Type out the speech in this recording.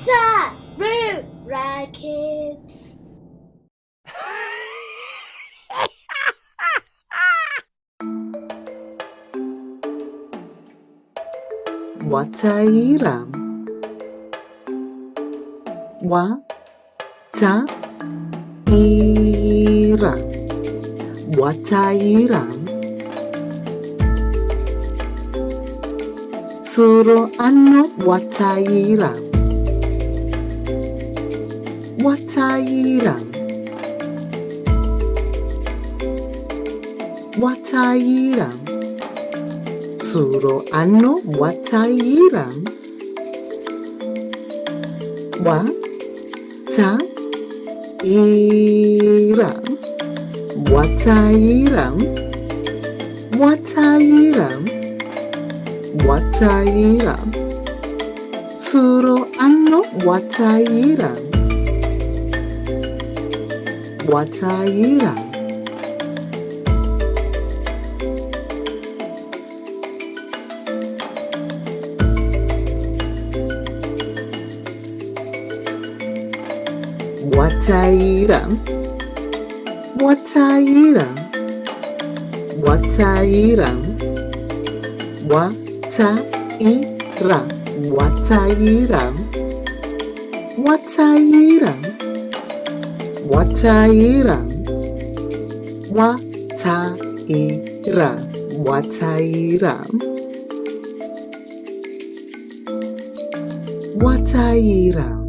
Sarura Kids. Bwataira. Bwataira. Bwataira. Tsuro ano Bwataira. Bwataira. Bwataira. Tsuro ano Bwataira. Bwataira. Bwataira. Bwataira. Bwataira. Tsuro ano Bwataira. Bwataira. Bwataira. Bwataira. Bwataira. Bwataira. Bwataira. Bwataira. Bwataira. Bwataira. Bwataira. Bwataira.